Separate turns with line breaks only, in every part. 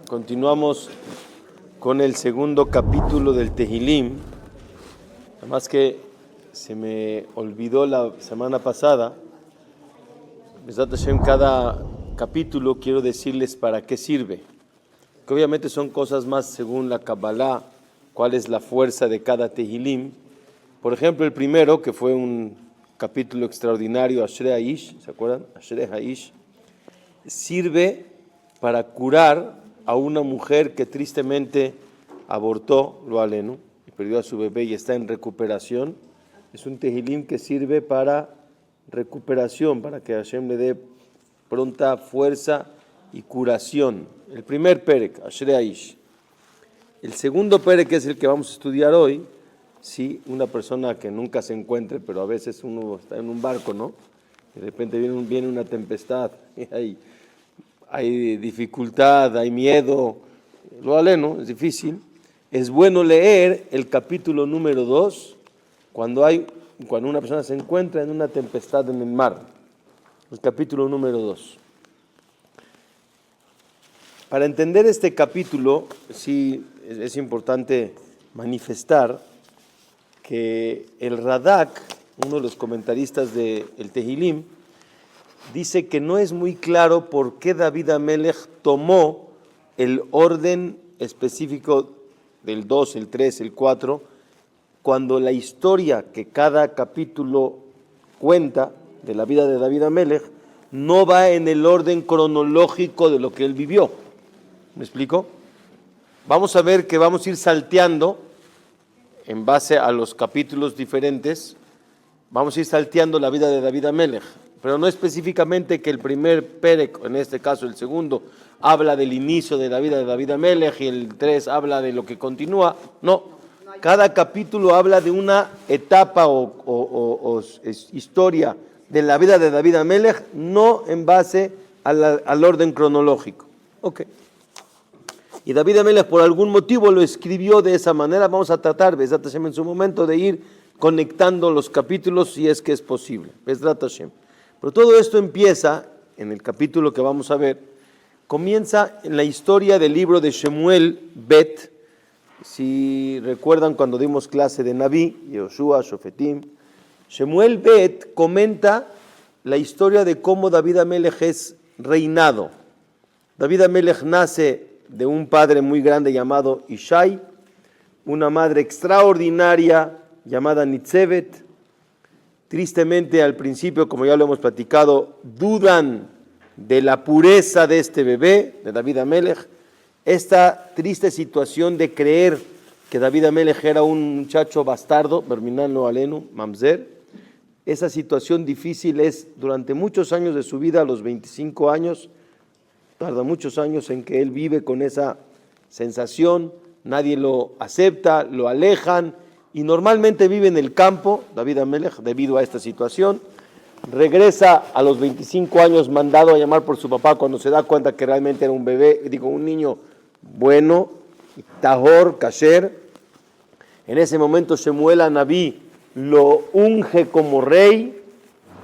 Continuamos con el segundo capítulo del Tehilim. Además que se me olvidó la semana pasada. Besat Hashem, cada capítulo quiero decirles para qué sirve. Que obviamente son cosas más según la Kabbalah, cuál es la fuerza de cada Tehilim. Por ejemplo, el primero, que fue un capítulo extraordinario, Ashrei Haish, ¿se acuerdan? Ashrei Haish, sirve para curar a una mujer que tristemente abortó, lo aleno, y perdió a su bebé y está en recuperación. Es un tehilim que sirve para recuperación, para que Hashem le dé pronta fuerza y curación. El primer perek, Ashrei Haish. El segundo perek, que es el que vamos a estudiar hoy, sí, una persona que nunca se encuentre, pero a veces uno está en un barco, ¿no? De repente viene una tempestad, y hay dificultad, hay miedo, lo aleno, es difícil. Es bueno leer el capítulo número 2 cuando una persona se encuentra en una tempestad en el mar. El capítulo número 2. Para entender este capítulo, sí es importante manifestar que el Radak, uno de los comentaristas del Tehilim, dice que no es muy claro por qué David Amelech tomó el orden específico del 2, el 3, el 4, cuando la historia que cada capítulo cuenta de la vida de David Amelech no va en el orden cronológico de lo que él vivió. ¿Me explico? Vamos a ver que vamos a ir salteando en base a los capítulos diferentes, vamos a ir salteando la vida de David Amelech. Pero no específicamente que el primer perek, en este caso el segundo, habla del inicio de la vida de David Amelech y el 3 habla de lo que continúa. No, cada capítulo habla de una etapa o historia de la vida de David Amelech, no en base al orden cronológico. Ok. Y David Amelech por algún motivo lo escribió de esa manera. Vamos a tratar, Bezrat Hashem, en su momento de ir conectando los capítulos si es que es posible. Bezrat Hashem. Pero todo esto empieza, en el capítulo que vamos a ver, comienza en la historia del libro de Shemuel Bet. Si recuerdan cuando dimos clase de Naví, Yoshua, Shofetim, Shemuel Bet comenta la historia de cómo David Amelech es reinado. David Amelech nace de un padre muy grande llamado Ishai, una madre extraordinaria llamada Nitzevet. Tristemente al principio, como ya lo hemos platicado, dudan de la pureza de este bebé, de David Amelech. Esta triste situación de creer que David Amelech era un muchacho bastardo, Berminan lo alenu, mamzer, esa situación difícil es durante muchos años de su vida, a los 25 años, tarda muchos años en que él vive con esa sensación, nadie lo acepta, lo alejan, y normalmente vive en el campo, David Amelech, debido a esta situación. Regresa a los 25 años mandado a llamar por su papá cuando se da cuenta que realmente era un bebé, un niño bueno, tahor, kasher. En ese momento Shemuel Anabí lo unge como rey,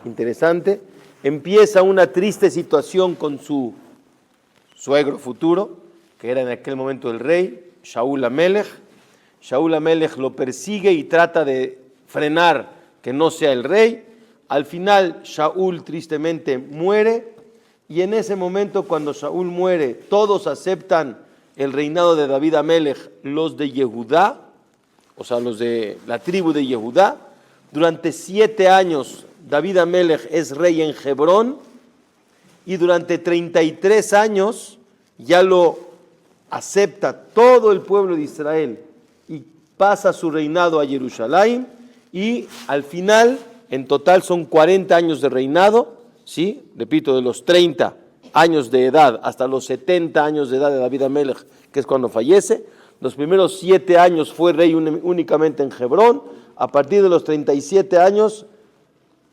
interesante. Empieza una triste situación con su suegro futuro, que era en aquel momento el rey, Shaul Amelech. Shaul Amelech lo persigue y trata de frenar que no sea el rey. Al final Shaul tristemente muere, y en ese momento cuando Shaul muere todos aceptan el reinado de David Amelech, los de Yehudá, o sea los de la tribu de Yehudá. Durante 7 años David Amelech es rey en Hebrón, y durante 33 años ya lo acepta todo el pueblo de Israel y pasa su reinado a Jerusalén, y al final, en total son 40 años de reinado, ¿sí? Repito, de los 30 años de edad hasta los 70 años de edad de David Amelech, que es cuando fallece. Los primeros 7 años fue rey únicamente en Hebrón. A partir de los 37 años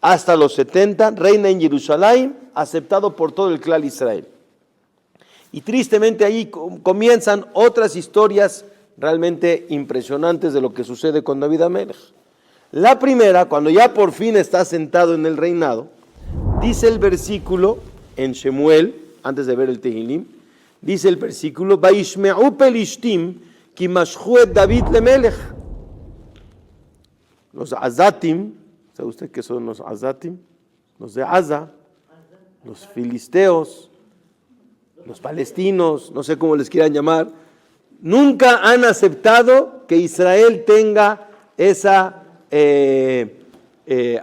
hasta los 70, reina en Jerusalén, aceptado por todo el clan Israel. Y tristemente ahí comienzan otras historias realmente impresionantes de lo que sucede con David Amelech. La primera, cuando ya por fin está sentado en el reinado, dice el versículo en Shemuel, antes de ver el Tehilim, dice el versículo, Vaishme'u pelishtim ki mashchu et David lemelech. Los azatim, ¿sabe usted qué son los azatim? Los de Aza, los filisteos, los palestinos, no sé cómo les quieran llamar, nunca han aceptado que Israel tenga esa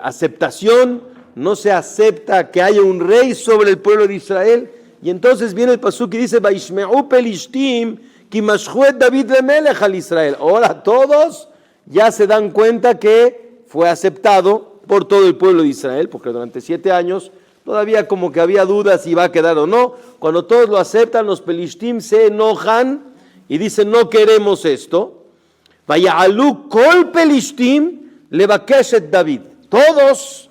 aceptación, no se acepta que haya un rey sobre el pueblo de Israel. Y entonces viene el pasuk y dice, Vaishme'u pelishtim ki mashchu et David lemelech al Israel. Ahora todos ya se dan cuenta que fue aceptado por todo el pueblo de Israel, porque durante 7 años todavía como que había dudas si va a quedar o no. Cuando todos lo aceptan, los pelishtim se enojan y dicen, no queremos esto. Vaya'alu kol pelishtim levakesh et David. Todos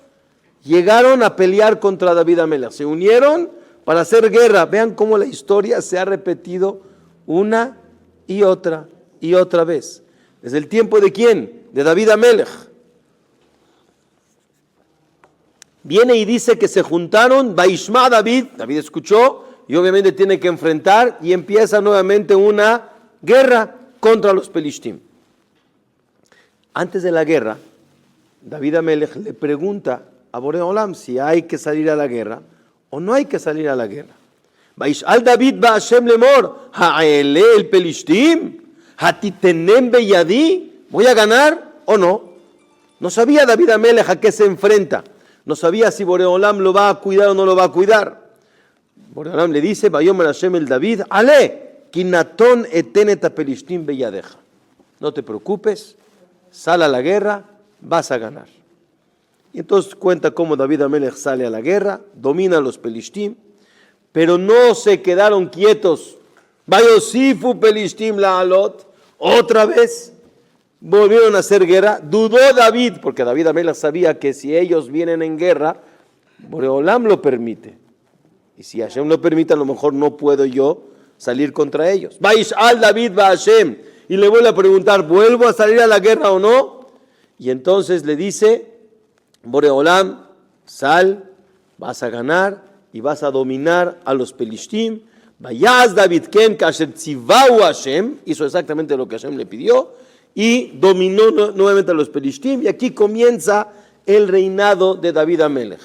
llegaron a pelear contra David Amelech, se unieron para hacer guerra. Vean cómo la historia se ha repetido una y otra vez. ¿Desde el tiempo de quién? De David Amelech. Viene y dice que se juntaron, Vaishma David escuchó y obviamente tiene que enfrentar y empieza nuevamente una guerra contra los pelishtim. Antes de la guerra, David Amelech le pregunta a Borei Olam si hay que salir a la guerra o no hay que salir a la guerra. Vaishal David ba Hashem lemor, ha'ele el pelishtim, hatitenem beyadi, ¿voy a ganar o no? No sabía David Amelech a qué se enfrenta. No sabía si Borei Olam lo va a cuidar o no lo va a cuidar. Borei Olam le dice, Vayomer Hashem el David, ale, kinaton etenet a pelishtim beyadeja. No te preocupes, sal a la guerra, vas a ganar. Y entonces cuenta cómo David Amelech sale a la guerra, domina a los pelishtim, pero no se quedaron quietos. Vayosifu pelishtim la'alot, otra vez volvieron a hacer guerra. Dudó David, porque David Amelech sabía que si ellos vienen en guerra, Borei Olam lo permite. Y si Hashem lo permite, a lo mejor no puedo yo salir contra ellos. Vaishal David va Hashem, y le vuelve a preguntar, ¿vuelvo a salir a la guerra o no? Y entonces le dice, Borei Olam, sal, vas a ganar y vas a dominar a los pelishtim. Vayaz David ken kasher tzivau Hashem, hizo exactamente lo que Hashem le pidió y dominó nuevamente a los pelishtim. Y aquí comienza el reinado de David Amelech.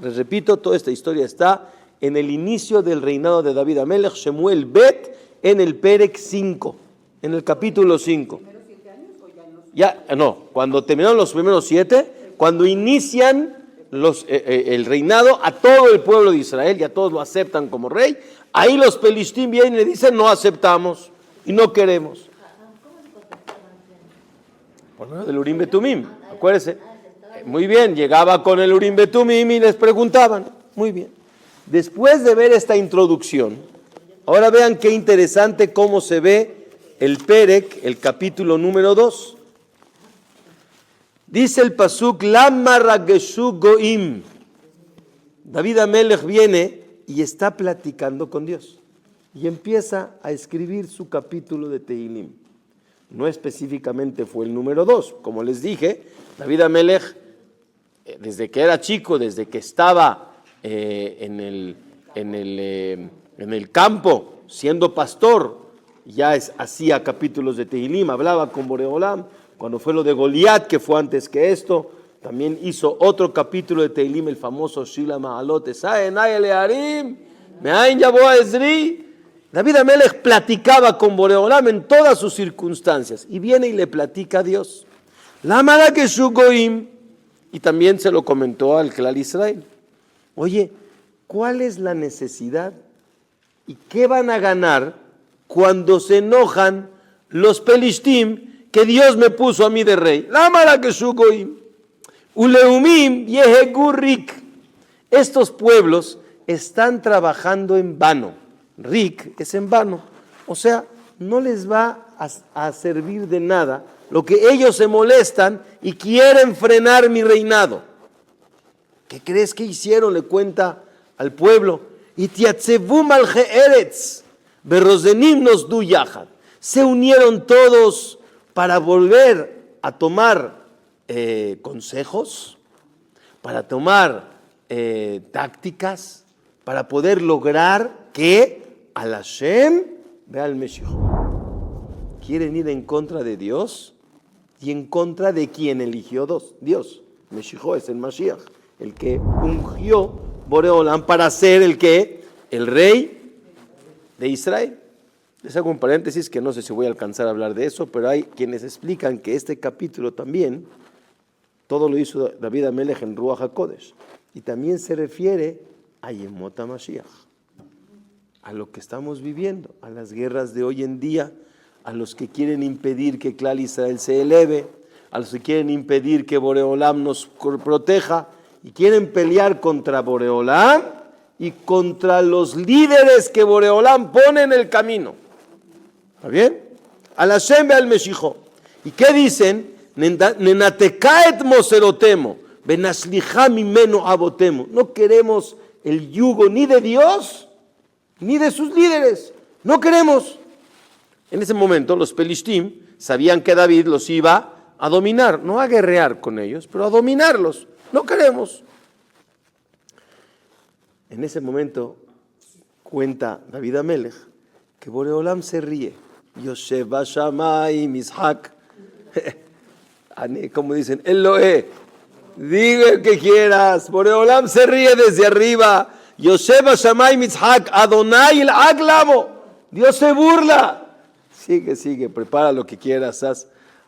Les repito, toda esta historia está en el inicio del reinado de David Amelech, Shemuel Bet, en el Perek 5, en el capítulo 5. Cuando terminaron los primeros 7, cuando inician el reinado a todo el pueblo de Israel y a todos lo aceptan como rey, ahí los pelishtim vienen y le dicen, no aceptamos y no queremos. Por medio del Urim Betumim, acuérdense. Muy bien, llegaba con el Urim Betumim y les preguntaban. Muy bien. Después de ver esta introducción, ahora vean qué interesante cómo se ve el Perek, el capítulo número 2. Dice el pasuk, Lama rageshu goim. David Amelech viene y está platicando con Dios. Y empieza a escribir su capítulo de Tehilim. No específicamente fue el número 2. Como les dije, David Amelech, desde que era chico, desde que estaba en el campo, siendo pastor, ya hacía capítulos de Tehilim, hablaba con Borei Olam. Cuando fue lo de Goliat, que fue antes que esto, también hizo otro capítulo de Tehilim, el famoso Shila Ma'alot Esaenay Elearim, Me'ain Yabo Ezri. David Amelech platicaba con Borei Olam en todas sus circunstancias y viene y le platica a Dios. Lama rageshu goim, y también se lo comentó al Klal Israel. Oye, ¿cuál es la necesidad y qué van a ganar cuando se enojan los pelishtim que Dios me puso a mí de rey? Lama rageshu goim uleumim yehegu rik. Estos pueblos están trabajando en vano. Rik es en vano. O sea, no les va a servir de nada lo que ellos se molestan y quieren frenar mi reinado. ¿Qué crees que hicieron? Le cuenta al pueblo. Itiatzevu malche eretz berrozenim nosdu yachad. Se unieron todos para volver a tomar consejos, para tomar tácticas, para poder lograr que al Hashem vea el Mesías. Quieren ir en contra de Dios y en contra de quien eligió Dios. Mesías es el Mashiach, el que ungió Boreolam para ser el rey de Israel. Les hago un paréntesis que no sé si voy a alcanzar a hablar de eso, pero hay quienes explican que este capítulo también, todo lo hizo David Amelech en Ruach HaKodesh, y también se refiere a Yemot HaMashiach, a lo que estamos viviendo, a las guerras de hoy en día, a los que quieren impedir que Klal Israel se eleve, a los que quieren impedir que Boreolam nos proteja, y quieren pelear contra Boreolam y contra los líderes que Boreolam pone en el camino. ¿Está bien? Al Hashem al Meshijo. ¿Y qué dicen? Nenatekaet moserotemo, benaslicha mimeno abotemo. No queremos el yugo ni de Dios ni de sus líderes. No queremos. En ese momento los Pelishtim sabían que David los iba a dominar, no a guerrear con ellos, pero a dominarlos. No queremos. En ese momento cuenta David Amelech que Boreolam se ríe. Yoshev Hashamay Mishak. Como dicen, Elohe, diga el que quieras. Boreolam se ríe desde arriba. Yoshev Hashamay Mishak, Adonai el Aglamo. Dios se burla. Sigue, prepara lo que quieras.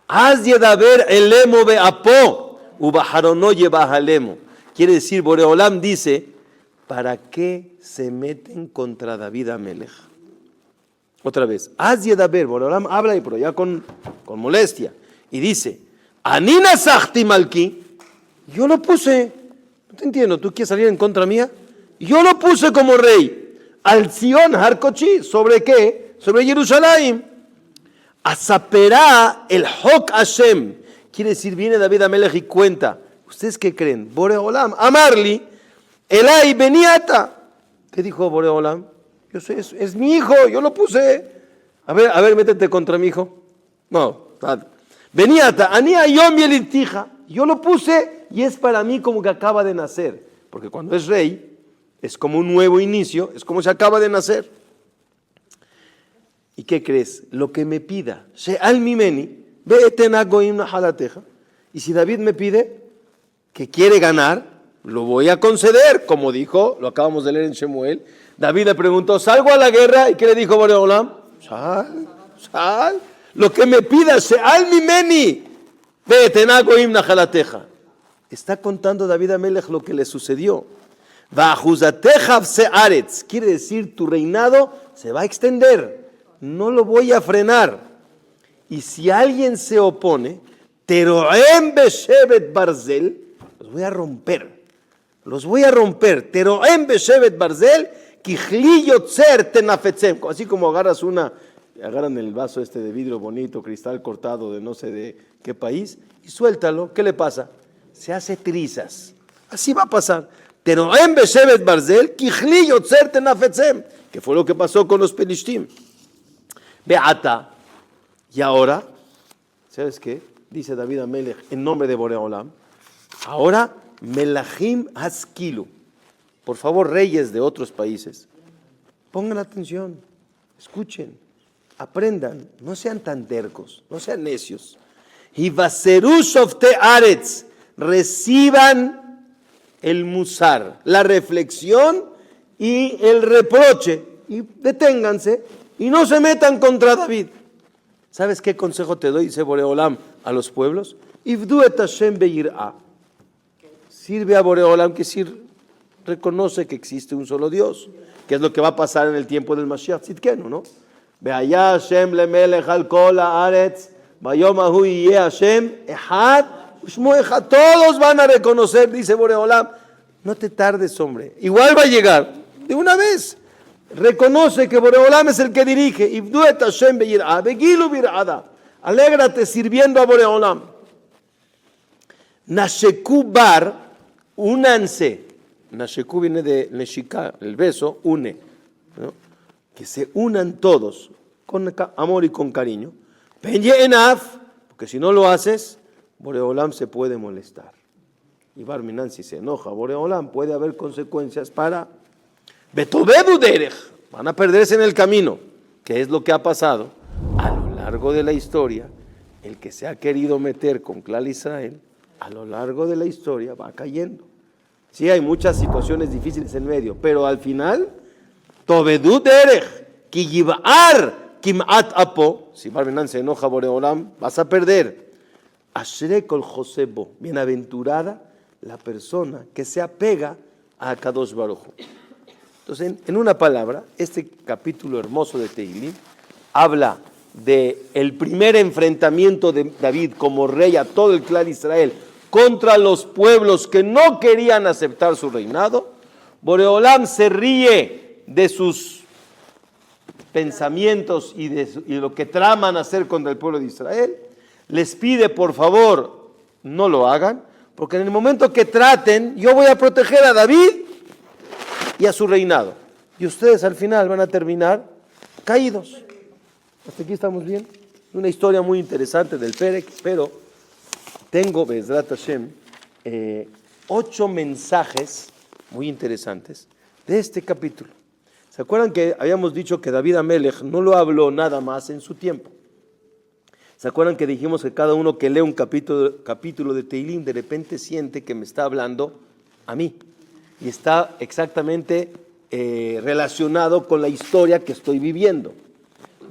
Haz yedaber elemo beapo, ubaharono yebahalemo. Quiere decir, Boreolam dice, ¿para qué se meten contra David Amelech? Otra vez, haz yedaber, Boreolam habla y pero ya con molestia. Y dice, Anina sahti malki, yo lo puse, no te entiendo, ¿tú quieres salir en contra mía? Yo lo puse como rey, al Zion Harkochi, ¿sobre qué? Sobre Jerusalén. Asaperá el Hok Hashem, quiere decir, viene David Amelech y cuenta, ¿ustedes qué creen? Boreolam, Amarli, Elai Beniata. ¿Qué dijo Boreolam? Yo sé, es mi hijo, yo lo puse. A ver, métete contra mi hijo. No, nada. Beniata, Ania Yom Yelitija. Yo lo puse y es para mí como que acaba de nacer. Porque cuando es rey, es como un nuevo inicio, es como se acaba de nacer. ¿Y qué crees? Lo que me pida, She'al Mimeni, Ve'eten Agoim Nahalateja. Y si David me pide que quiere ganar, lo voy a conceder, como dijo, lo acabamos de leer en Shemuel. David le preguntó, ¿salgo a la guerra? ¿Y qué le dijo Boreolam? Sal. Lo que me pida, She'al Mimeni, Ve'eten Agoim Nahalateja. Está contando David Amelech lo que le sucedió. Va'ajuzateja Se'aretz, quiere decir, tu reinado se va a extender. No lo voy a frenar. Y si alguien se opone, Teroem Beshevet Barzel, los voy a romper. Teroem Beshevet Barzel, Kichli Yotzer Tenafetzem. Así como agarran el vaso de vidrio bonito, cristal cortado de no sé de qué país, y suéltalo. ¿Qué le pasa? Se hace trizas. Así va a pasar. Teroem Beshevet Barzel, Kichli Yotzer Tenafetzem. Que fue lo que pasó con los Pelishtim. Beata. Y ahora, ¿sabes qué? Dice David Amelech en nombre de Boreolam. Ahora, Melachim Haskilu. Por favor, reyes de otros países, pongan atención, escuchen, aprendan, no sean tan tercos, no sean necios. Y Vaseru Shofte Aretz, reciban el musar, la reflexión y el reproche, y deténganse y no se metan contra David. ¿Sabes qué consejo te doy? Dice Boreolam a los pueblos. Ivdu et Hashem beir'a. Sirve a Boreolam, que reconoce que existe un solo Dios, que es lo que va a pasar en el tiempo del Mashiach Tzidkenu, ¿no? Ve'aya Hashem lemelech al kol haaretz, bayom ahu yeh Hashem echad ushmo echad. Todos van a reconocer, dice Boreolam. No te tardes, hombre. Igual va a llegar de una vez. Reconoce que Boreolam es el que dirige. Ivdu et Hashem beir'a, begilu bir'ada. Alégrate sirviendo a Boreolam. Nasheku bar, únanse. Nasheku viene de Neshika, el beso, une, ¿no? Que se unan todos con amor y con cariño. Penye enaf, porque si no lo haces, Boreolam se puede molestar. Y Barminan, si se enoja Boreolam, puede haber consecuencias para Betobedu derech, van a perderse en el camino. ¿Qué es lo que ha pasado? A lo largo de la historia, el que se ha querido meter con Klal Israel, a lo largo de la historia va cayendo. Sí, hay muchas situaciones difíciles en medio, pero al final, Tobedu derech, ki yivar kimat apo, si Barminan se enoja Boreolam, vas a perder. Ashre kol Josebo, bienaventurada la persona que se apega a Kadosh Baruj Hu. Entonces, en una palabra, este capítulo hermoso de Tehilim habla de el primer enfrentamiento de David como rey a todo el clan Israel contra los pueblos que no querían aceptar su reinado. Boreolam se ríe de sus pensamientos y de lo que traman hacer contra el pueblo de Israel. Les pide, por favor, no lo hagan, porque en el momento que traten, yo voy a proteger a David y a su reinado. Y ustedes al final van a terminar caídos. Hasta aquí estamos bien. Una historia muy interesante del Perek, pero tengo, Be'ezrat Hashem, 8 mensajes muy interesantes de este capítulo. ¿Se acuerdan que habíamos dicho que David Amelech no lo habló nada más en su tiempo? ¿Se acuerdan que dijimos que cada uno que lee un capítulo de Tehilim de repente siente que me está hablando a mí? Y está exactamente relacionado con la historia que estoy viviendo.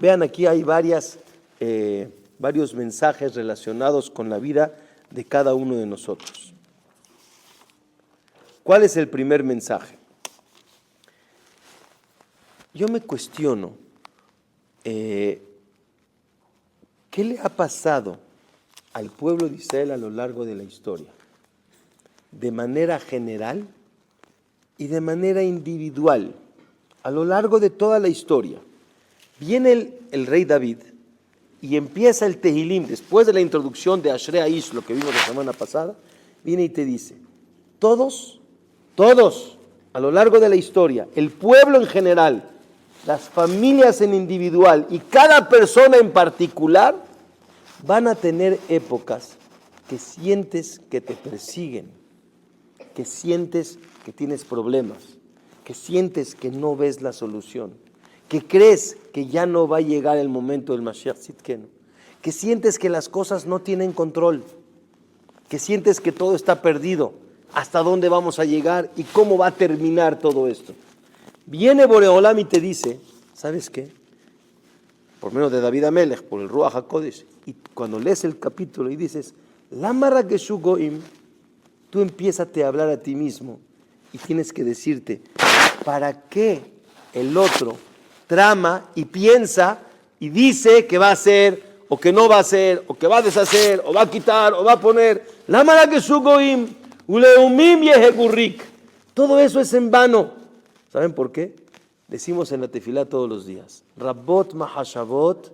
Vean, aquí hay varios mensajes relacionados con la vida de cada uno de nosotros. ¿Cuál es el primer mensaje? Yo me cuestiono, ¿qué le ha pasado al pueblo de Israel a lo largo de la historia? De manera general y de manera individual, a lo largo de toda la historia. Viene el rey David y empieza el Tehilim, después de la introducción de Ashrei Aish, lo que vimos la semana pasada, viene y te dice, todos, a lo largo de la historia, el pueblo en general, las familias en individual y cada persona en particular, van a tener épocas que sientes que te persiguen, que sientes que tienes problemas, que sientes que no ves la solución, que crees que ya no va a llegar el momento del Mashiach Tzidkenu, que sientes que las cosas no tienen control, que sientes que todo está perdido, hasta dónde vamos a llegar y cómo va a terminar todo esto. Viene Boreolam y te dice, ¿sabes qué? Por menos de David Amelech, por el Ruach HaKodesh, y cuando lees el capítulo y dices, Lama Rageshu Goim, tú empiézate a hablar a ti mismo y tienes que decirte, ¿para qué el otro trama y piensa y dice que va a hacer o que no va a hacer o que va a deshacer o va a quitar o va a poner? Lama Rageshu Goim, Uleumim Yehegurrik. Todo eso es en vano. ¿Saben por qué? Decimos en la tefilá todos los días, Rabbot Mahashavot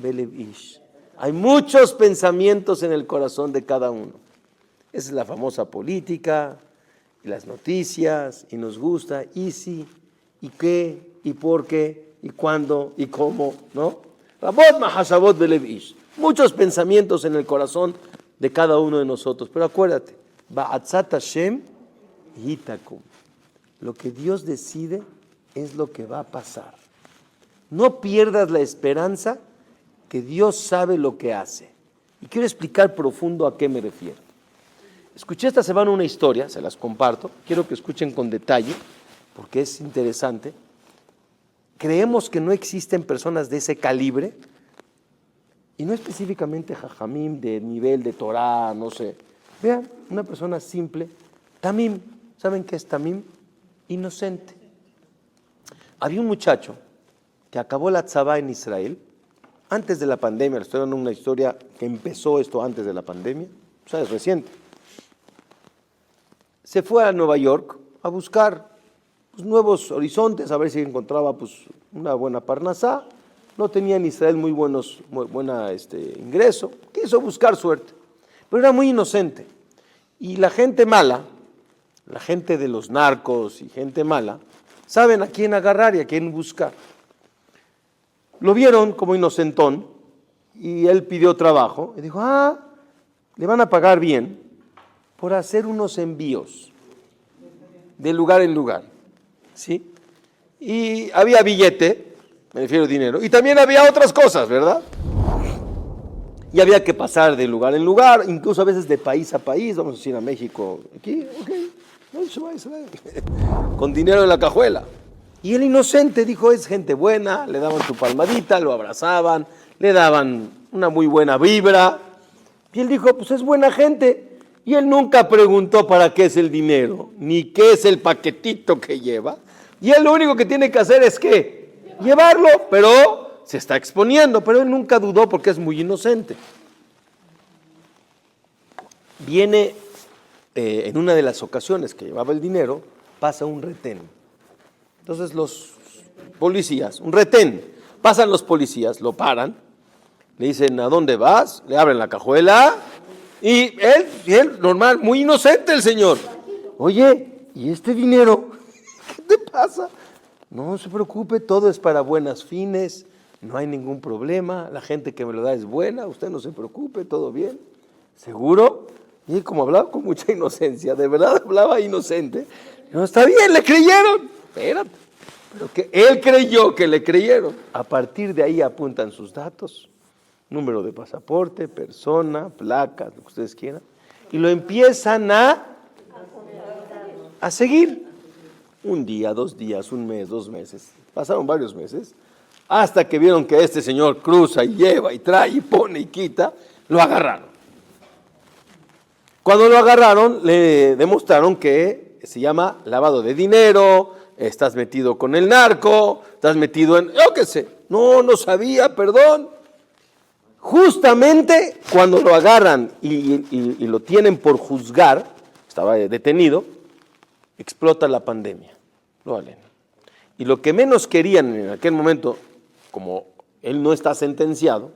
Belev Ish. Hay muchos pensamientos en el corazón de cada uno. Esa es la famosa política, y las noticias, y nos gusta, y si, y qué, y por qué, y cuándo, y cómo, ¿no? Rabbot Mahashavot Belev Ish. Muchos pensamientos en el corazón de cada uno de nosotros. Pero acuérdate, Ba'atzat Hashem Hitakum. Lo que Dios decide es lo que va a pasar. No pierdas la esperanza que Dios sabe lo que hace. Y quiero explicar profundo a qué me refiero. Escuché esta semana una historia, se las comparto, quiero que escuchen con detalle, porque es interesante. Creemos que no existen personas de ese calibre, y no específicamente jajamim de nivel de Torah, no sé. Vean, una persona simple, tamim. ¿Saben qué es tamim? Inocente. Había un muchacho que acabó la tzavá en Israel antes de la pandemia. Estoy dando una historia que empezó esto antes de la pandemia, o sea, es reciente. Se fue a Nueva York a buscar nuevos horizontes, a ver si encontraba una buena parnasá. No tenía en Israel muy buen ingreso. Quiso buscar suerte, pero era muy inocente. Y la gente mala, la gente de los narcos y gente mala, saben a quién agarrar y a quién buscar. Lo vieron como inocentón y él pidió trabajo y dijo, le van a pagar bien por hacer unos envíos de lugar en lugar, ¿sí? y había billete, me refiero a dinero, y también había otras cosas, ¿verdad? Y había que pasar de lugar en lugar, incluso a veces de país a país, vamos a decir a México, aquí, ok, no, se va, con dinero en la cajuela. Y el inocente dijo, es gente buena, le daban su palmadita, lo abrazaban, le daban una muy buena vibra, y él dijo, pues es buena gente, y él nunca preguntó para qué es el dinero, ni qué es el paquetito que lleva, y él lo único que tiene que hacer es que llevarlo, pero se está exponiendo, pero él nunca dudó porque es muy inocente. Viene, en una de las ocasiones que llevaba el dinero, pasa un retén. Entonces los policías, un retén, pasan los policías, lo paran, le dicen, ¿a dónde vas? Le abren la cajuela y él normal, muy inocente el señor. Oye, ¿y este dinero? ¿Qué te pasa? No se preocupe, todo es para buenas fines, no hay ningún problema, la gente que me lo da es buena, usted no se preocupe, todo bien. ¿Seguro? Y como hablaba con mucha inocencia, de verdad hablaba inocente. No, está bien, le creyeron. Espérate, pero que él creyó que le creyeron. A partir de ahí apuntan sus datos, número de pasaporte, persona, placas, lo que ustedes quieran, y lo empiezan a seguir. Un día, 2 días, un mes, 2 meses, pasaron varios meses, hasta que vieron que este señor cruza y lleva y trae y pone y quita, lo agarraron. Cuando lo agarraron, le demostraron que se llama lavado de dinero, estás metido con el narco, estás metido en, yo qué sé, no sabía, perdón. Justamente cuando lo agarran y lo tienen por juzgar, estaba detenido, explota la pandemia, lo valen. Y lo que menos querían en aquel momento, como él no está sentenciado,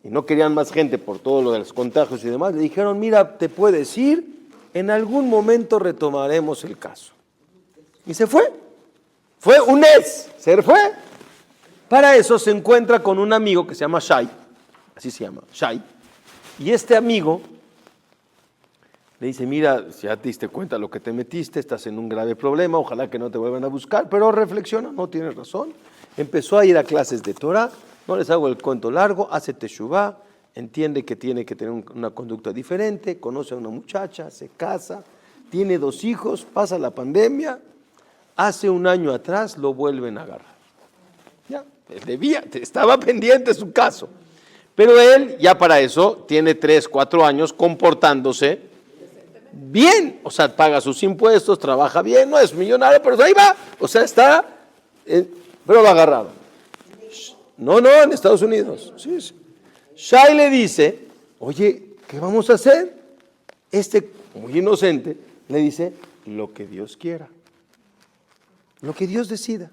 y no querían más gente por todo lo de los contagios y demás, le dijeron, mira, te puedes ir, en algún momento retomaremos el caso. Y se fue. Fue un mes, se fue. Para eso se encuentra con un amigo que se llama Shai, así se llama, Shai, y este amigo le dice, mira, si ya te diste cuenta de lo que te metiste, estás en un grave problema, ojalá que no te vuelvan a buscar, pero reflexiona, no tienes razón. Empezó a ir a clases de Torah, no les hago el cuento largo, hace teshuvá, entiende que tiene que tener una conducta diferente, conoce a una muchacha, se casa, tiene 2 hijos, pasa la pandemia, hace 1 año atrás lo vuelven a agarrar. Ya, estaba pendiente su caso, pero él ya para eso tiene 3, 4 años comportándose bien, o sea, paga sus impuestos, trabaja bien, no es millonario, pero ahí va, o sea, está, pero lo agarraron. No, en Estados Unidos. Sí. Shai le dice, oye, ¿qué vamos a hacer? Este, muy inocente, le dice, lo que Dios quiera, lo que Dios decida.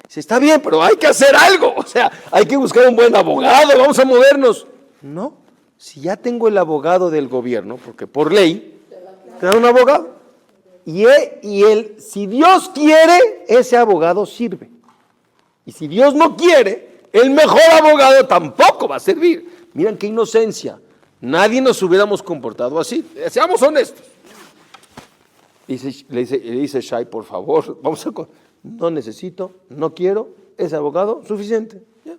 Dice, está bien, pero hay que hacer algo, o sea, hay que buscar un buen abogado, vamos a movernos. No, si ya tengo el abogado del gobierno, porque por ley te dan un abogado, y él, si Dios quiere, ese abogado sirve. Y si Dios no quiere, el mejor abogado tampoco va a servir. Miren qué inocencia. Nadie nos hubiéramos comportado así. Seamos honestos. Le dice Shai, por favor, no necesito, no quiero, ese abogado, suficiente. ¿Ya?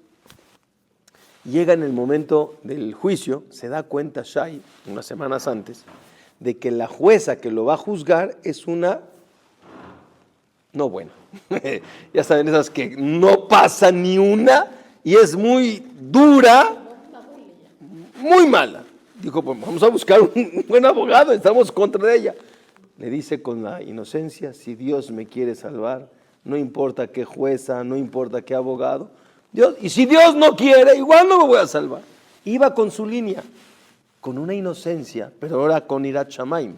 Llega en el momento del juicio, se da cuenta Shai, unas semanas antes, de que la jueza que lo va a juzgar es una no buena. Ya saben, esas que no pasa ni una y es muy dura, muy mala. Dijo, pues vamos a buscar un buen abogado, estamos contra ella. Le dice con la inocencia, si Dios me quiere salvar, no importa qué jueza, no importa qué abogado, Dios, y si Dios no quiere, igual no me voy a salvar. Iba con su línea, con una inocencia, pero ahora con Irat Shamayim.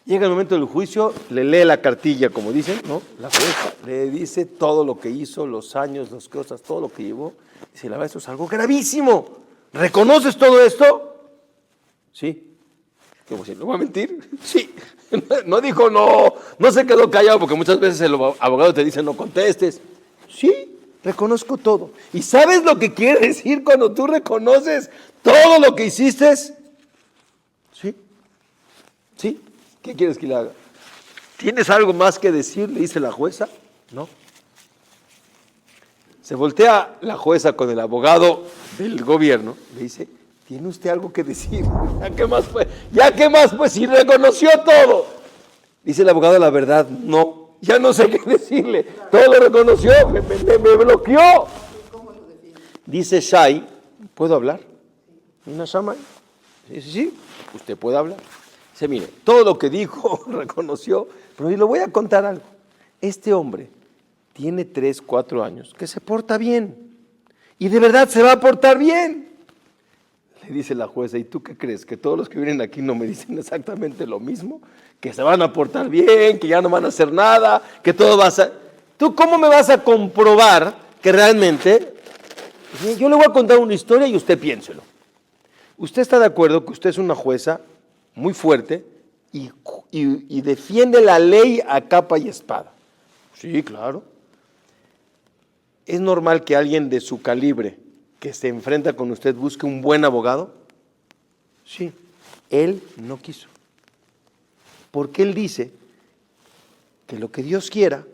Llega el momento del juicio, le lee la cartilla, como dicen, ¿no? La jueza le dice todo lo que hizo, los años, las cosas, todo lo que llevó. Dice, la verdad, esto es algo gravísimo. ¿Reconoces todo esto? Sí. ¿Cómo si no va a mentir? Sí. No dijo no se quedó callado, porque muchas veces el abogado te dice no contestes. Sí, reconozco todo. ¿Y sabes lo que quiere decir cuando tú reconoces todo lo que hiciste? Sí. Sí. ¿Qué quieres que le haga? ¿Tienes algo más que decir?, le dice la jueza. No. Se voltea la jueza con el abogado del gobierno, le dice, ¿tiene usted algo que decir? ¿Ya qué más pues? ¿Ya qué más pues? Si reconoció todo. Dice el abogado, la verdad, no. Ya no sé qué decirle. Todo lo reconoció, me bloqueó. Dice Shai, ¿puedo hablar? ¿Una Shama? Sí, usted puede hablar. Dice, mire, todo lo que dijo, reconoció, pero le voy a contar algo. Este hombre tiene 3, 4 años, que se porta bien. Y de verdad se va a portar bien. Le dice la jueza, ¿y tú qué crees? ¿Que todos los que vienen aquí no me dicen exactamente lo mismo? Que se van a portar bien, que ya no van a hacer nada, que todo va a ser... ¿Tú cómo me vas a comprobar que realmente... Yo le voy a contar una historia y usted piénselo. ¿Usted está de acuerdo que usted es una jueza muy fuerte y defiende la ley a capa y espada? Sí, claro. ¿Es normal que alguien de su calibre que se enfrenta con usted busque un buen abogado? Sí. Él no quiso. Porque él dice que lo que Dios quiera,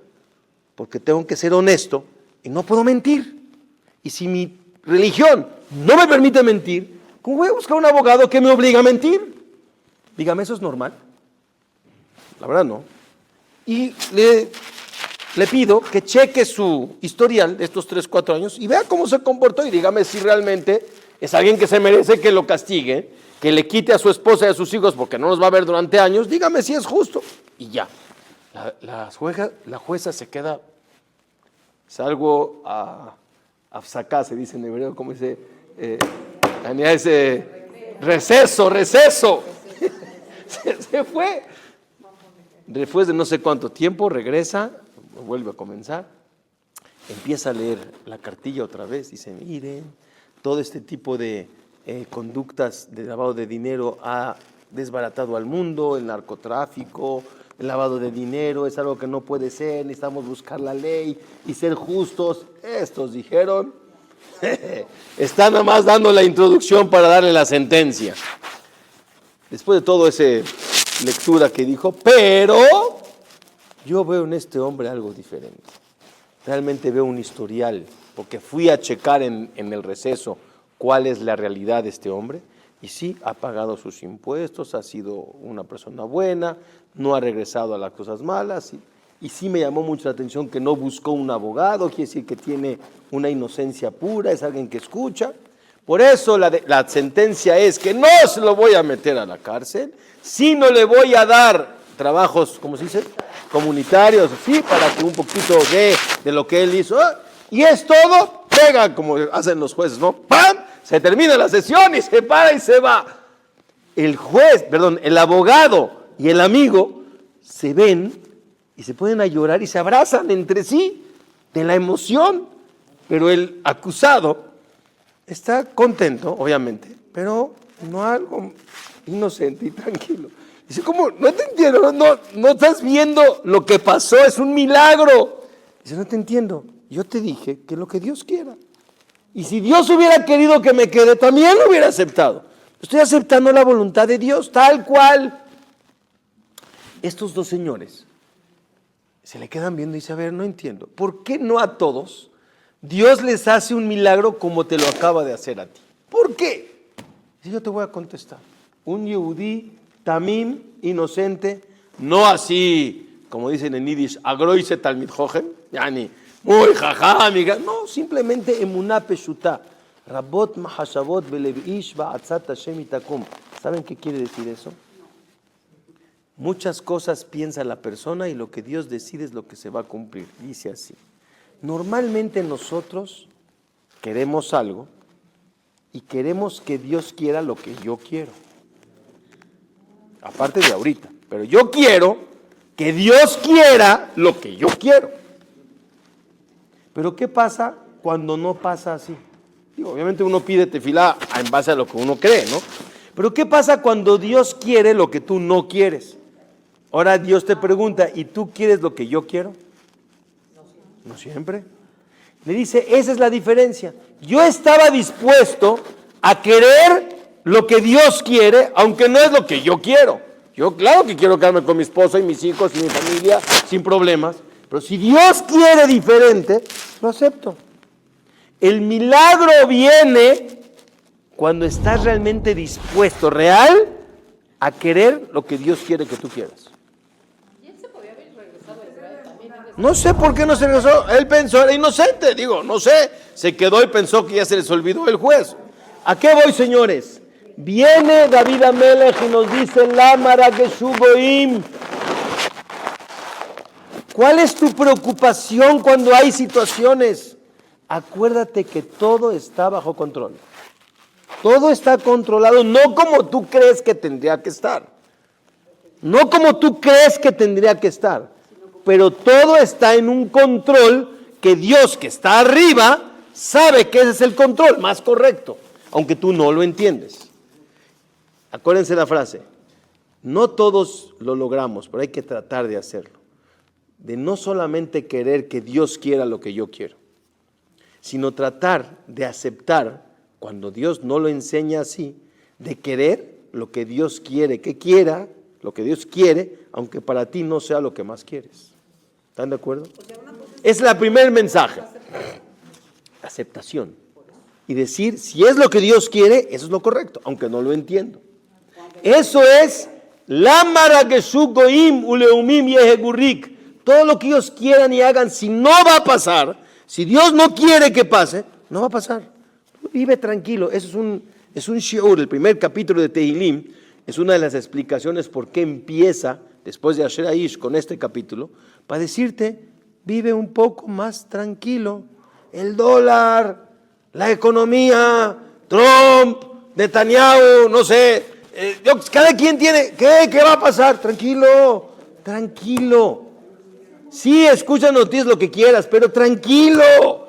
porque tengo que ser honesto y no puedo mentir. Y si mi religión no me permite mentir, ¿cómo voy a buscar un abogado que me obliga a mentir? Dígame, ¿eso es normal? La verdad no. Y le pido que cheque su historial de estos 3, 4 años y vea cómo se comportó y dígame si realmente es alguien que se merece que lo castigue, que le quite a su esposa y a sus hijos porque no los va a ver durante años, dígame si es justo. Y ya. La jueza se queda, salgo a Afsaká, se dice en hebreo, como dice, ese receso. Se fue. Después de no sé cuánto tiempo regresa, vuelve a comenzar, empieza a leer la cartilla otra vez, dice, miren, todo este tipo de conductas de lavado de dinero ha desbaratado al mundo, el narcotráfico, el lavado de dinero es algo que no puede ser, necesitamos buscar la ley y ser justos. Estos dijeron, están nada más dando la introducción para darle la sentencia. Después de todo ese lectura que dijo, pero yo veo en este hombre algo diferente. Realmente veo un historial, porque fui a checar en el receso cuál es la realidad de este hombre, y sí, ha pagado sus impuestos, ha sido una persona buena, no ha regresado a las cosas malas, y sí me llamó mucho la atención que no buscó un abogado, quiere decir que tiene una inocencia pura, es alguien que escucha. Por eso la sentencia es que no se lo voy a meter a la cárcel, sino le voy a dar trabajos, ¿cómo se dice?, comunitarios, sí, para que un poquito de lo que él hizo. Y es todo, pega como hacen los jueces, ¿no? ¡Pam! Se termina la sesión y se para y se va. El abogado y el amigo se ven y se ponen a llorar y se abrazan entre sí de la emoción. Pero el acusado está contento, obviamente, pero no algo inocente y tranquilo. Dice, ¿cómo? No te entiendo, no estás viendo lo que pasó, es un milagro. Dice, no te entiendo, yo te dije que lo que Dios quiera. Y si Dios hubiera querido que me quede, también lo hubiera aceptado. Estoy aceptando la voluntad de Dios, tal cual. Estos dos señores se le quedan viendo y dicen, a ver, no entiendo. ¿Por qué no a todos Dios les hace un milagro como te lo acaba de hacer a ti? ¿Por qué? Y yo te voy a contestar. Un yehudí tamim, inocente, no así, como dicen en Yiddish, agroise talmid jochen, yani, muy jajá, amiga. No, simplemente emuná peshutá. Rabot mahashavot belev ish ba'atzat Hashem itakum. ¿Saben qué quiere decir eso? Muchas cosas piensa la persona y lo que Dios decide es lo que se va a cumplir. Dice así. Normalmente nosotros queremos algo y queremos que Dios quiera lo que yo quiero. Aparte de ahorita. Pero yo quiero que Dios quiera lo que yo quiero. Pero ¿qué pasa cuando no pasa así? Digo, obviamente uno pide tefilá en base a lo que uno cree, ¿no? Pero ¿qué pasa cuando Dios quiere lo que tú no quieres? Ahora Dios te pregunta, ¿y tú quieres lo que yo quiero? No siempre. Le dice, esa es la diferencia. Yo estaba dispuesto a querer lo que Dios quiere, aunque no es lo que yo quiero. Yo claro que quiero quedarme con mi esposa y mis hijos y mi familia sin problemas, pero si Dios quiere diferente, lo acepto. El milagro viene cuando estás realmente dispuesto, real, a querer lo que Dios quiere que tú quieras. No sé por qué no se regresó. Él pensó, era inocente, no sé. Se quedó y pensó que ya se les olvidó el juez. ¿A qué voy, señores? Viene David Amelech y nos dice, Lámara Geshu Goim. ¿Cuál es tu preocupación cuando hay situaciones? Acuérdate que todo está bajo control. Todo está controlado, no como tú crees que tendría que estar. No como tú crees que tendría que estar. Pero todo está en un control que Dios, que está arriba, sabe que ese es el control más correcto, aunque tú no lo entiendes. Acuérdense la frase, no todos lo logramos, pero hay que tratar de hacerlo. De no solamente querer que Dios quiera lo que yo quiero, sino tratar de aceptar, cuando Dios no lo enseña así, de querer lo que Dios quiere que quiera, lo que Dios quiere, aunque para ti no sea lo que más quieres. ¿Están de acuerdo? Es la primer mensaje. Aceptación. Y decir, si es lo que Dios quiere, eso es lo correcto, aunque no lo entiendo. Eso es Lámara Geshu Goim Uleumim Yehegurrik. Todo lo que ellos quieran y hagan, si no va a pasar, si Dios no quiere que pase, no va a pasar. Vive tranquilo. Eso es un shiur. El primer capítulo de Tehilim es una de las explicaciones por qué empieza, después de Asher Aish, con este capítulo, para decirte, vive un poco más tranquilo. El dólar, la economía, Trump, Netanyahu, no sé, cada quien tiene, ¿qué va a pasar? Tranquilo, tranquilo. Sí, escucha noticias lo que quieras, pero tranquilo.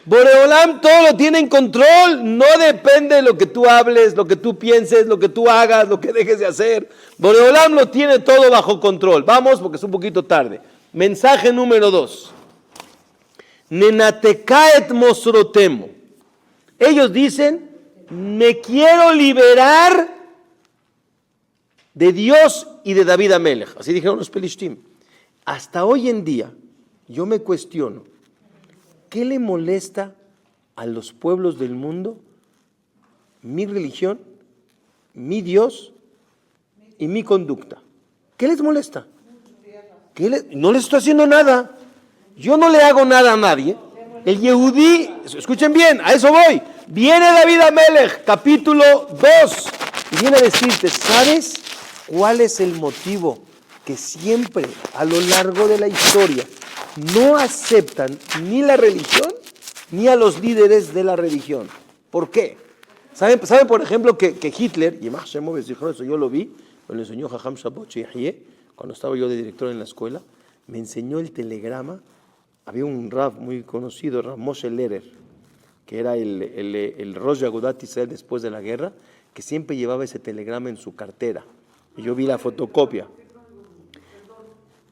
Boreolam todo lo tiene en control, no depende de lo que tú hables, lo que tú pienses, lo que tú hagas, lo que dejes de hacer. Boreolam lo tiene todo bajo control. Vamos, porque es un poquito tarde. Mensaje número 2. Nenatekaet mosrotemo. Ellos dicen, me quiero liberar de Dios y de David Amelech. Así dijeron los Pelishtim. Hasta hoy en día, yo me cuestiono, ¿qué le molesta a los pueblos del mundo mi religión, mi Dios y mi conducta? ¿Qué les molesta? No les estoy haciendo nada. Yo no le hago nada a nadie. El Yehudí, escuchen bien, a eso voy. Viene David Amelech, capítulo 2, y viene a decirte, ¿sabes cuál es el motivo que siempre a lo largo de la historia no aceptan ni la religión ni a los líderes de la religión? ¿Por qué? ¿Saben por ejemplo, que Hitler, y más dijo eso, yo lo vi, me lo enseñó Jajam Shabbat Shehye, cuando estaba yo de director en la escuela, me enseñó el telegrama. Había un Rav muy conocido, Rav Moshe Lehrer, que era el Rosh Agudat Israel después de la guerra, que siempre llevaba ese telegrama en su cartera. Y yo vi la fotocopia.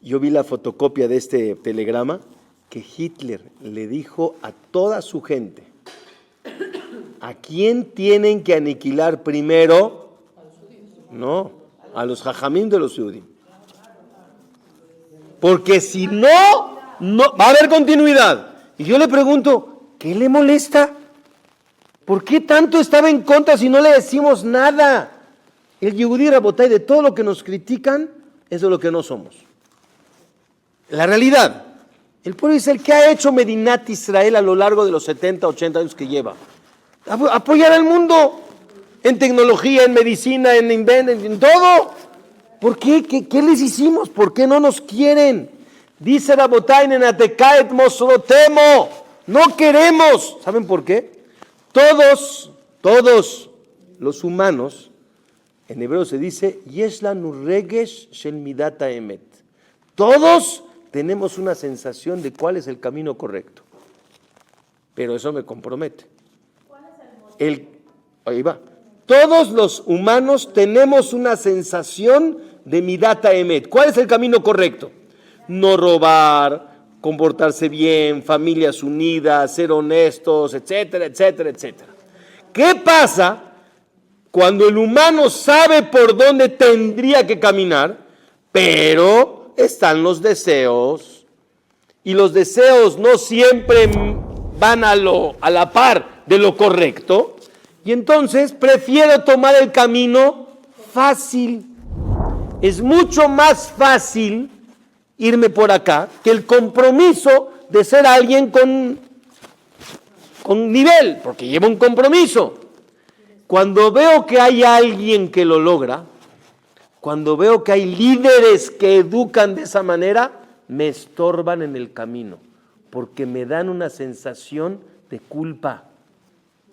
De este telegrama que Hitler le dijo a toda su gente, ¿a quién tienen que aniquilar primero? No, a los jajamim de los judíos. Porque si no va a haber continuidad. Y yo le pregunto, ¿qué le molesta? ¿Por qué tanto estaba en contra si no le decimos nada? El Yehudí Rabotay, de todo lo que nos critican, eso es lo que no somos. La realidad, el pueblo Israel, ¿qué ha hecho Medinat Israel a lo largo de los 70, 80 años que lleva? Apoyar al mundo en tecnología, en medicina, en todo. ¿Por qué? ¿Qué les hicimos? ¿Por qué no nos quieren? Dice Rabotay, Nenatekaet mosrotemo. No queremos. ¿Saben por qué? Todos los humanos, en hebreo se dice, Yesh lanu regesh shel midat haemet. Todos tenemos una sensación de cuál es el camino correcto. Pero eso me compromete. Ahí va. Todos los humanos tenemos una sensación de midat haemet. ¿Cuál es el camino correcto? No robar, comportarse bien, familias unidas, ser honestos, etcétera, etcétera, etcétera. ¿Qué pasa cuando el humano sabe por dónde tendría que caminar, pero están los deseos, y los deseos no siempre van a la par de lo correcto, y entonces prefiero tomar el camino fácil. Es mucho más fácil irme por acá que el compromiso de ser alguien con nivel, porque lleva un compromiso. Cuando veo que hay alguien que lo logra, cuando veo que hay líderes que educan de esa manera, me estorban en el camino, porque me dan una sensación de culpa.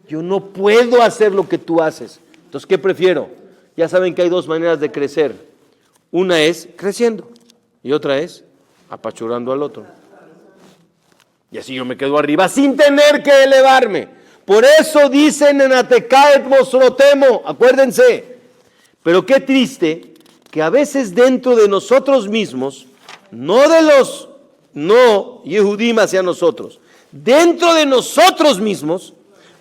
Yo no puedo hacer lo que tú haces. Entonces, ¿qué prefiero? Ya saben que hay dos maneras de crecer. Una es creciendo y otra es apachurrando al otro. Y así yo me quedo arriba sin tener que elevarme. Por eso dicen en Atekaet Mosrotemo, acuérdense. Pero qué triste que a veces dentro de nosotros mismos, no Yehudim hacia nosotros, dentro de nosotros mismos,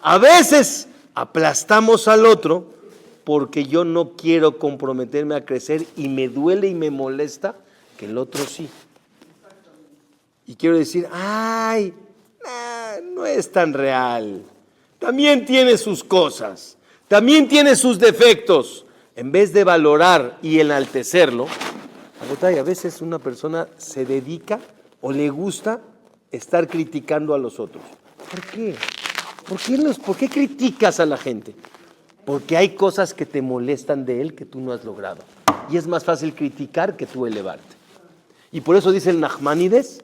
a veces aplastamos al otro porque yo no quiero comprometerme a crecer y me duele y me molesta que el otro sí. Y quiero decir, no es tan real. También tiene sus cosas, también tiene sus defectos. En vez de valorar y enaltecerlo, a veces una persona se dedica o le gusta estar criticando a los otros. ¿Por qué? ¿Por qué criticas a la gente? Porque hay cosas que te molestan de él que tú no has logrado. Y es más fácil criticar que tú elevarte. Y por eso dice el Nachmanides,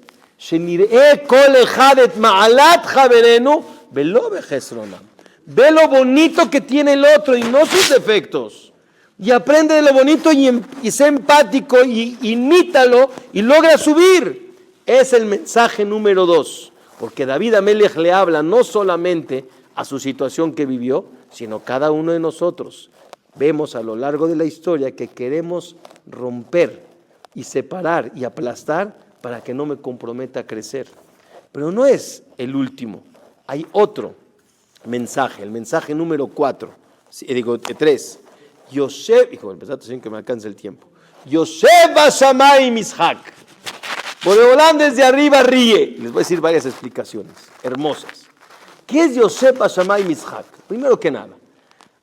ve lo bonito que tiene el otro y no sus defectos. Y aprende de lo bonito y sé empático y imítalo y logra subir. Es el mensaje número 2. Porque David Amelech le habla no solamente a su situación que vivió, sino cada uno de nosotros. Vemos a lo largo de la historia que queremos romper y separar y aplastar para que no me comprometa a crecer. Pero no es el último. Hay otro mensaje, el mensaje número 3. Yosef, hijo, empezate sin que me alcance el tiempo. Yosef Bashamay Mishak. Boreolán desde arriba ríe. Les voy a decir varias explicaciones hermosas. ¿Qué es Yosef Bashamay Mishak? Primero que nada,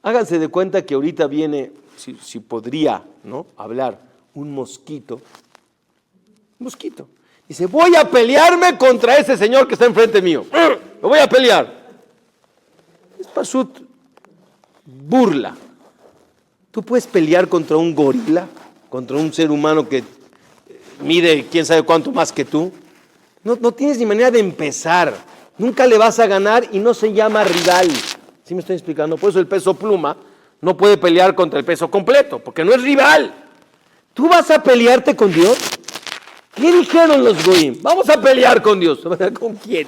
háganse de cuenta que ahorita viene, si podría, ¿no?, hablar un mosquito. Un mosquito. Dice, voy a pelearme contra ese señor que está enfrente mío. Lo voy a pelear. Es pasut burla. Tú puedes pelear contra un gorila, contra un ser humano que mide quién sabe cuánto más que tú. No tienes ni manera de empezar. Nunca le vas a ganar y no se llama rival. ¿Sí me estoy explicando? Por eso el peso pluma no puede pelear contra el peso completo, porque no es rival. ¿Tú vas a pelearte con Dios? ¿Qué dijeron los goyim? Vamos a pelear con Dios. ¿Con quién?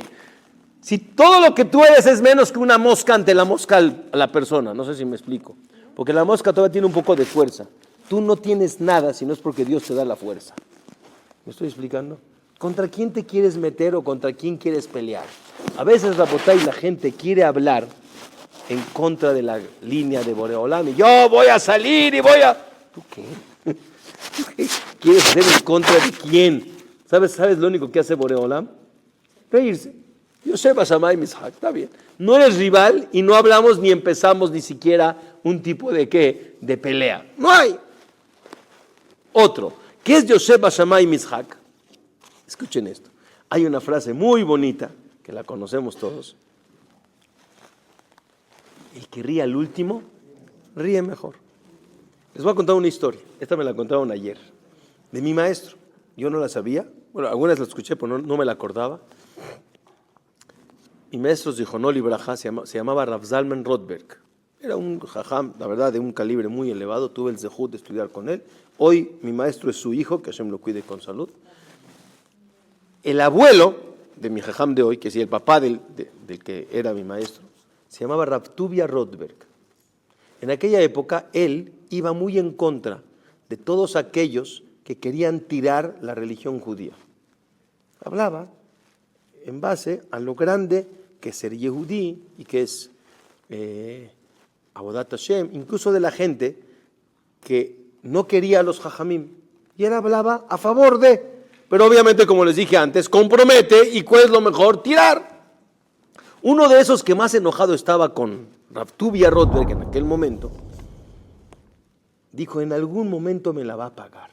Si todo lo que tú eres es menos que una mosca ante la mosca a la persona. No sé si me explico. Porque la mosca todavía tiene un poco de fuerza. Tú no tienes nada si no es porque Dios te da la fuerza. ¿Me estoy explicando? ¿Contra quién te quieres meter o contra quién quieres pelear? A veces, Rabotay, la gente quiere hablar en contra de la línea de Boreolam. Y yo voy a salir y voy a... ¿Tú qué? ¿Quieres hacer en contra de quién? ¿Sabes lo único que hace Boreolam? Reírse. Yo sé Bashamay Mishak, está bien. No eres rival y no hablamos ni empezamos ni siquiera un tipo de ¿qué? De pelea. No hay. Otro. ¿Qué es Yosef Bashamay Mishak? Escuchen esto. Hay una frase muy bonita que la conocemos todos. El que ríe al último, ríe mejor. Les voy a contar una historia. Esta me la contaron ayer. De mi maestro. Yo no la sabía. Bueno, algunas la escuché, pero no me la acordaba. Mi maestro Zichronó Libraja se llamaba Rav Zalman Rothberg. Era un jajam, la verdad, de un calibre muy elevado. Tuve el zehut de estudiar con él. Hoy mi maestro es su hijo, que Hashem lo cuide con salud. El abuelo de mi jajam de hoy, que es el papá del que era mi maestro, se llamaba Rav Tuvia Rothberg. En aquella época, él iba muy en contra de todos aquellos que querían tirar la religión judía. Hablaba en base a lo grande que es ser yehudí y que es Avodat Hashem, incluso de la gente que no quería a los jajamim. Y él hablaba a favor de, pero obviamente, como les dije antes, compromete y cuál es lo mejor, tirar. Uno de esos que más enojado estaba con Rav Tuvia Rotberg en aquel momento, dijo, en algún momento me la va a pagar,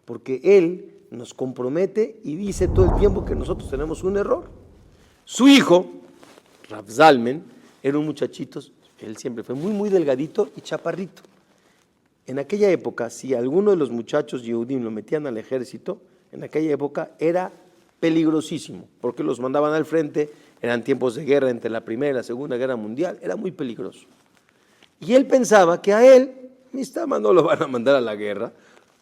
porque él nos compromete y dice todo el tiempo que nosotros tenemos un error. Su hijo, Rav Zalman, era un muchachito, él siempre fue muy delgadito y chaparrito. En aquella época, si alguno de los muchachos Yehudim lo metían al ejército, en aquella época era peligrosísimo, porque los mandaban al frente, eran tiempos de guerra entre la Primera y la Segunda Guerra Mundial, era muy peligroso. Y él pensaba que a él, ni no lo van a mandar a la guerra,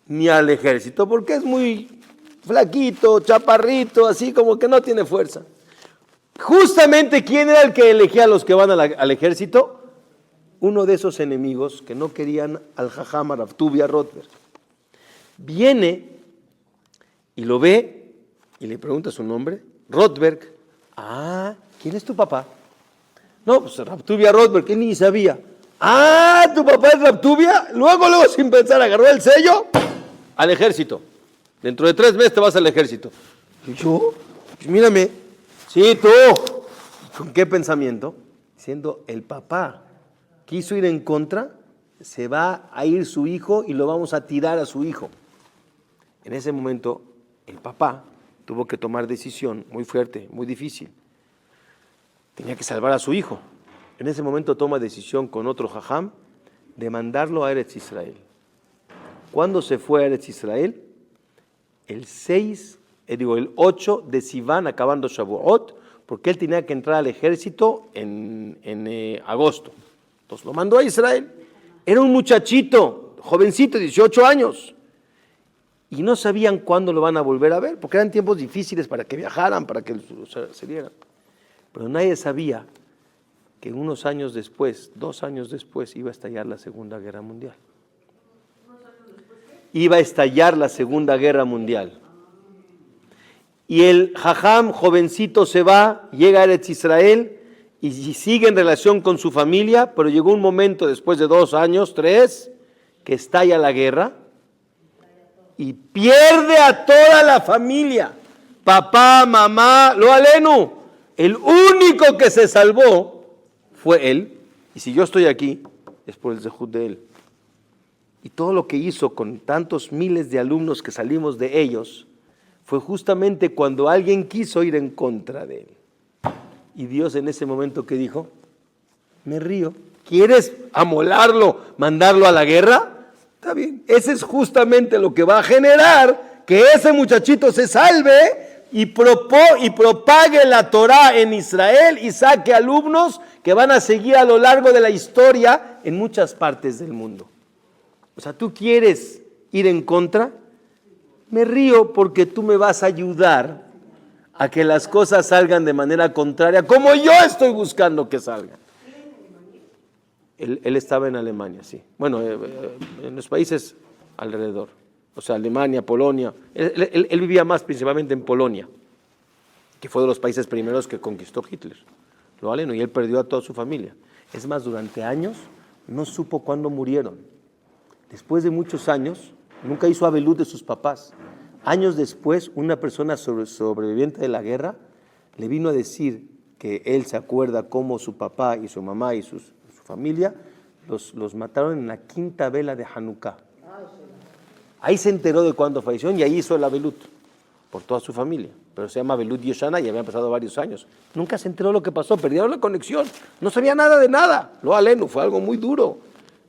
ni al ejército, porque es muy flaquito, chaparrito, así como que no tiene fuerza. Justamente, ¿quién era el que elegía a los que van al ejército? Uno de esos enemigos que no querían al jajam Rav Tuvia Rotberg. Viene y lo ve y le pregunta su nombre, Rotberg. Ah, ¿quién es tu papá? No, pues Rav Tuvia Rotberg, él ni sabía. Ah, ¿tu papá es Rav Tuvia? Luego, sin pensar, agarró el sello al ejército. Dentro de 3 meses te vas al ejército. ¿Y yo? Pues mírame. Sí, tú. ¿Con qué pensamiento? Siendo el papá quiso ir en contra, se va a ir su hijo y lo vamos a tirar a su hijo. En ese momento, el papá tuvo que tomar decisión muy fuerte, muy difícil. Tenía que salvar a su hijo. En ese momento toma decisión con otro jajam de mandarlo a Eretz Israel. ¿Cuándo se fue a Eretz Israel? El 8 de Sivan, acabando Shavuot, porque él tenía que entrar al ejército en agosto. Entonces lo mandó a Israel. Era un muchachito, jovencito, 18 años. Y no sabían cuándo lo van a volver a ver, porque eran tiempos difíciles para que viajaran, para que se dieran. Pero nadie sabía que unos años después, 2 años después, iba a estallar la Segunda Guerra Mundial. Iba a estallar la Segunda Guerra Mundial. Y el jajam jovencito se va, llega a Eretz Israel y sigue en relación con su familia, pero llegó un momento después de 2 años, 3, que estalla la guerra y pierde a toda la familia, papá, mamá, lo alenu. El único que se salvó fue él, y si yo estoy aquí es por el zehut de él. Y todo lo que hizo con tantos miles de alumnos que salimos de ellos fue justamente cuando alguien quiso ir en contra de él. Y Dios en ese momento, ¿qué dijo? Me río. ¿Quieres amolarlo, mandarlo a la guerra? Está bien. Ese es justamente lo que va a generar que ese muchachito se salve y propague la Torá en Israel y saque alumnos que van a seguir a lo largo de la historia en muchas partes del mundo. O sea, ¿tú quieres ir en contra? Me río porque tú me vas a ayudar a que las cosas salgan de manera contraria, como yo estoy buscando que salgan. Él estaba en Alemania, sí. Bueno, en los países alrededor. O sea, Alemania, Polonia. Él vivía más principalmente en Polonia, que fue de los países primeros que conquistó Hitler. ¿Lo vale? Y él perdió a toda su familia. Es más, durante años no supo cuándo murieron. Después de muchos años, nunca hizo abelut de sus papás. Años después, una persona sobreviviente de la guerra le vino a decir que él se acuerda cómo su papá y su mamá y su familia los mataron en la 5ª vela de Hanukkah. Ahí se enteró de cuándo fallecieron y ahí hizo el abelut por toda su familia. Pero se llama abelut Yoshana y habían pasado varios años. Nunca se enteró lo que pasó, perdieron la conexión. No sabía nada de nada. Lo aleno, fue algo muy duro.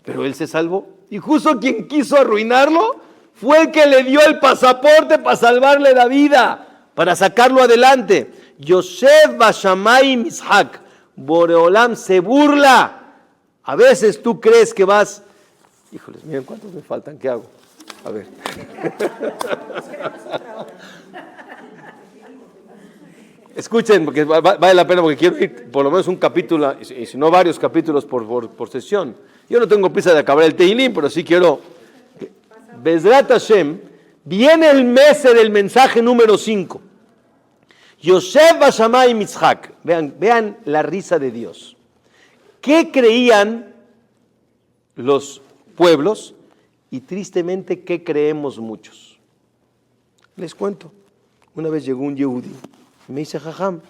Pero él se salvó. Y justo quien quiso arruinarlo fue el que le dio el pasaporte para salvarle la vida, para sacarlo adelante. Yosef Bashamay Mishak, Boreolam se burla. A veces tú crees que vas... Híjoles, miren cuántos me faltan, ¿qué hago? A ver. Escuchen, porque vale la pena, porque quiero ir por lo menos un capítulo, y si no varios capítulos por sesión. Yo no tengo prisa de acabar el Tehilim, pero sí quiero... Bezrat Hashem, viene el mes del mensaje número 5. Yosef Bashamay Mitzhak. Vean la risa de Dios. ¿Qué creían los pueblos y tristemente, ¿qué creemos muchos? Les cuento. Una vez llegó un yehudí y me dice, Jajam,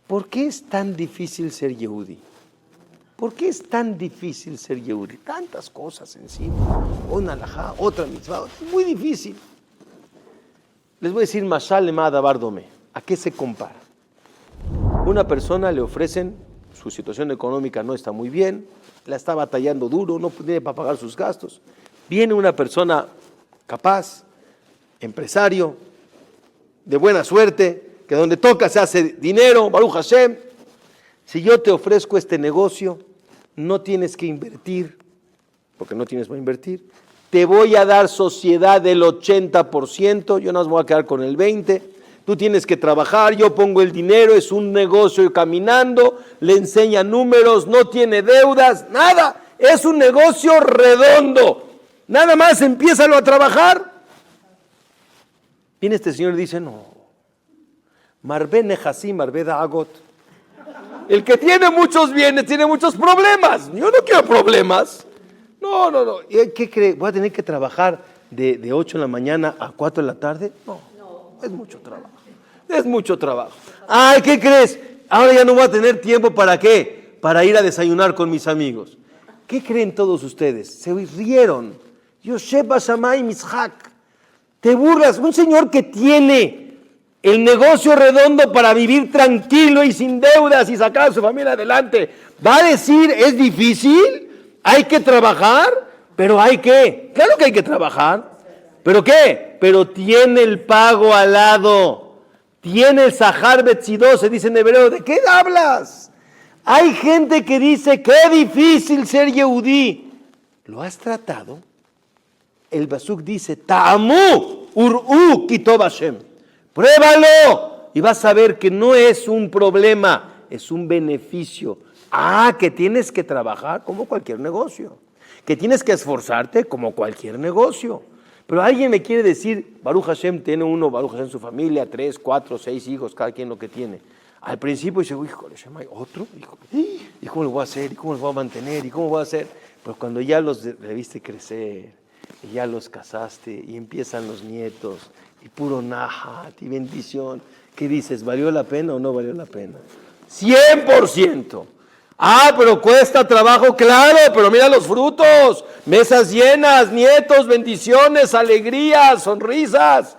¿por qué es tan difícil ser yehudí? ¿Por qué es tan difícil ser yehudí? Tantas cosas encima, una alajá, otra mitzvah, es muy difícil. Les voy a decir, Mashal lema davar dome. ¿A qué se compara? Una persona le ofrecen, su situación económica no está muy bien, la está batallando duro, no tiene para pagar sus gastos. Viene una persona capaz, empresario, de buena suerte, que donde toca se hace dinero, Baruch Hashem. Si yo te ofrezco este negocio, no tienes que invertir, porque no tienes para invertir. Te voy a dar sociedad del 80%, yo no os voy a quedar con el 20%. Tú tienes que trabajar, yo pongo el dinero, es un negocio caminando, le enseña números, no tiene deudas, nada. Es un negocio redondo. Nada más empiézalo a trabajar. Viene este señor y dice, no, Marbe Nejasí, Marbe Daagot. El que tiene muchos bienes tiene muchos problemas. Yo no quiero problemas. No. ¿Qué cree? ¿Voy a tener que trabajar de 8 de la mañana a 4 de la tarde? No, es mucho trabajo. Es mucho trabajo. Ay, ¿qué crees? Ahora ya no voy a tener tiempo ¿para qué? Para ir a desayunar con mis amigos. ¿Qué creen todos ustedes? Se rieron. Yosef Bashamay Mishak. Te burlas. Un señor que tiene el negocio redondo para vivir tranquilo y sin deudas y sacar a su familia adelante, ¿va a decir es difícil? ¿Hay que trabajar? ¿Pero hay qué? Claro que hay que trabajar. ¿Pero qué? Pero tiene el pago al lado. Tiene el Sahar Betzidó, se dice en hebreo. ¿De qué hablas? Hay gente que dice, qué difícil ser yehudí. ¿Lo has tratado? El Basuk dice, Ta'amu ur'u kitov Hashem. Pruébalo y vas a ver que no es un problema, es un beneficio. Que tienes que trabajar como cualquier negocio. Que tienes que esforzarte como cualquier negocio. Pero alguien me quiere decir, Baruch Hashem tiene uno, Baruch Hashem su familia, 3, 4, 6 hijos, cada quien lo que tiene. Al principio dice, híjole, ¿otro? ¿Y cómo lo voy a hacer? ¿Y cómo lo voy a mantener? ¿Y cómo voy a hacer? Pero cuando ya los viste crecer, y ya los casaste, y empiezan los nietos, y puro nahat, y bendición, ¿qué dices? ¿Valió la pena o no valió la pena? 100%. Pero cuesta trabajo, claro, pero mira los frutos, mesas llenas, nietos, bendiciones, alegrías, sonrisas.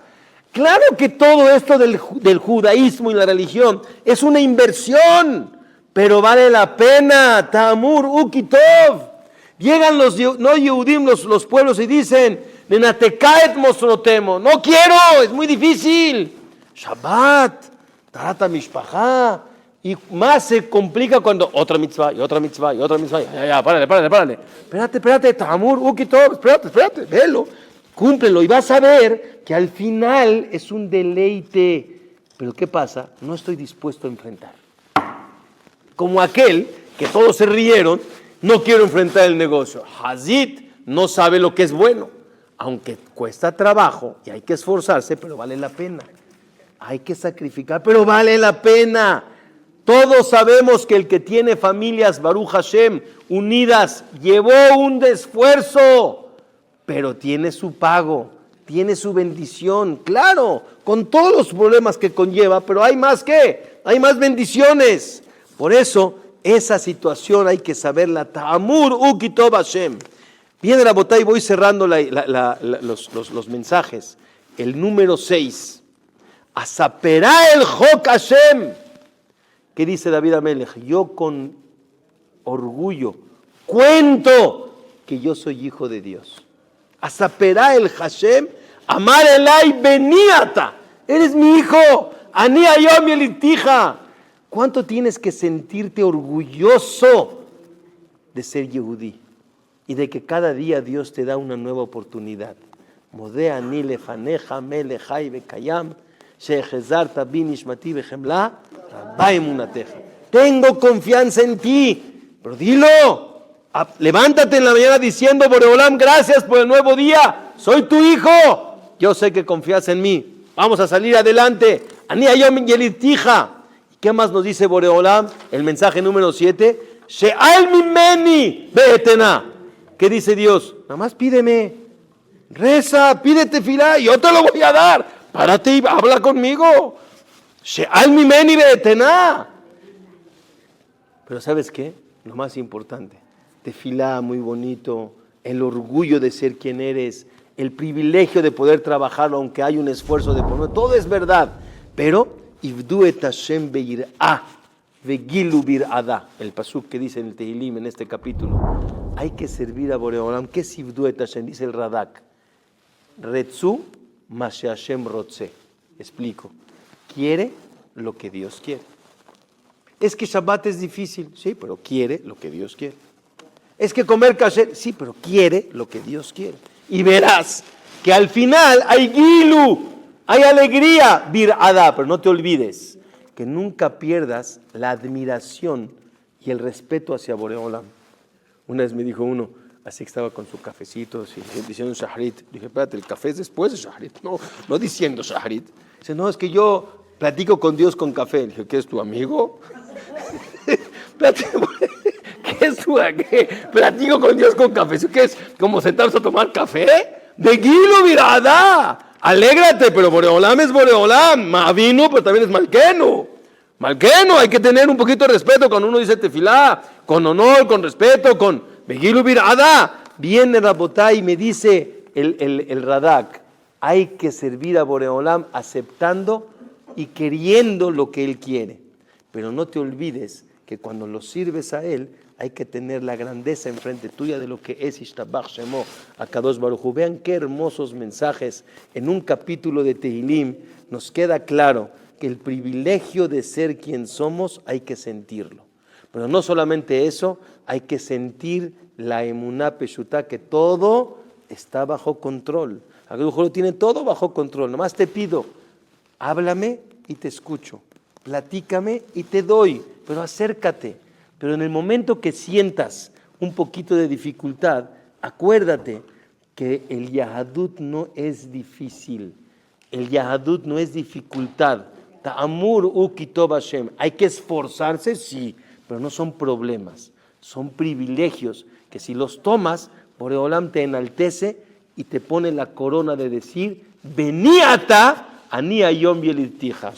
Claro que todo esto del judaísmo y la religión es una inversión, pero vale la pena. Ta'amur ukitov. Llegan los no yehudim, los pueblos, y dicen, Nenatekaet mosrotemo, no quiero, es muy difícil. Shabbat, Tata Mishpachá. Y más se complica cuando otra mitzvah, y otra mitzvah, y otra mitzvah. Ya, párale. Espérate, Ta'amur, ukitov, espérate, velo. Cúmplelo y vas a ver que al final es un deleite. Pero ¿qué pasa? No estoy dispuesto a enfrentar. Como aquel que todos se rieron, no quiero enfrentar el negocio. Hazit no sabe lo que es bueno. Aunque cuesta trabajo y hay que esforzarse, pero vale la pena. Hay que sacrificar, pero vale la pena. Todos sabemos que el que tiene familias, Baruch Hashem, unidas, llevó un esfuerzo, pero tiene su pago, tiene su bendición, claro, con todos los problemas que conlleva, pero hay más que, hay más bendiciones. Por eso, esa situación hay que saberla. Ta'amur ukitov Hashem. Bien, Rabotay, voy cerrando los mensajes. El número 6. Asaperá el Jok Hashem. ¿Qué dice David Amelech? Yo con orgullo cuento que yo soy hijo de Dios. Asaperá el Hashem, amar elay beniata. Eres mi hijo. Ani ayom yelitija. ¿Cuánto tienes que sentirte orgulloso de ser yehudí? Y de que cada día Dios te da una nueva oportunidad. Modea ani lefaneja melechai bekayam. Tengo confianza en ti, pero dilo, levántate en la mañana diciendo, Boreolam, gracias por el nuevo día, soy tu hijo, yo sé que confías en mí, vamos a salir adelante. Ani ayom yelitija. ¿Qué más nos dice Boreolam? El mensaje número 7, She'al mimeni be'etena, ¿Qué dice Dios? Nada más pídeme, reza, pídete tefilá, yo te lo voy a dar. Párate y habla conmigo. She'al mimeni be'etená. Pero ¿sabes qué? Lo más importante, tefilá muy bonito, el orgullo de ser quien eres, el privilegio de poder trabajarlo aunque hay un esfuerzo de poner, todo es verdad, pero Ivdu et Hashem beir'ah vegilu bir'adah, el pasuk que dice en el Tehilim en este capítulo, hay que servir a Boreolam. ¿Qué es Ivdu et Hashem? Dice el Radak, Retzu ma she'Hashem rotze. Explico, quiere lo que Dios quiere. Es que Shabbat es difícil, sí, pero quiere lo que Dios quiere. Es que comer kasher, sí, pero quiere lo que Dios quiere. Y verás que al final hay gilu, hay alegría, bir'adah, pero no te olvides que nunca pierdas la admiración y el respeto hacia Boreolam. Una vez me dijo uno, así que estaba con su cafecito, así, diciendo Shahrit. Dije, espérate, el café es después de Shahrit, no diciendo Shahrit. Dice, no, es que yo platico con Dios con café. Dije, ¿qué es tu amigo? ¿Qué es tu qué? Platico con Dios con café. ¿Qué es? ¿Como sentarse a tomar café? De Gilo Virada. Alégrate, pero Boreolam es Boreolam. Mavino, pero también es Malkeno. Malkeno, hay que tener un poquito de respeto cuando uno dice tefilá, con honor, con respeto, con Begilu Virada. Viene Rabotai y me dice el Radak, hay que servir a Boreolam aceptando y queriendo lo que Él quiere. Pero no te olvides que cuando lo sirves a Él, hay que tener la grandeza enfrente tuya de lo que es Ishtabach Shemo, Akadosh Baruj Hu. Vean qué hermosos mensajes. En un capítulo de Tehilim nos queda claro que el privilegio de ser quien somos hay que sentirlo. Pero no solamente eso, hay que sentir la emuná peshutá, que todo está bajo control. Akadosh Baruj Hu tiene todo bajo control. Nomás te pido, háblame y te escucho. Platícame y te doy, pero acércate. Pero en el momento que sientas un poquito de dificultad, acuérdate que el Yahadut no es difícil. El Yahadut no es dificultad. Ta'amur ukitov Hashem. Hay que esforzarse, sí, pero no son problemas. Son privilegios que si los tomas, Boreolam te enaltece y te pone la corona de decir, Beniata ani hayom yelidtija.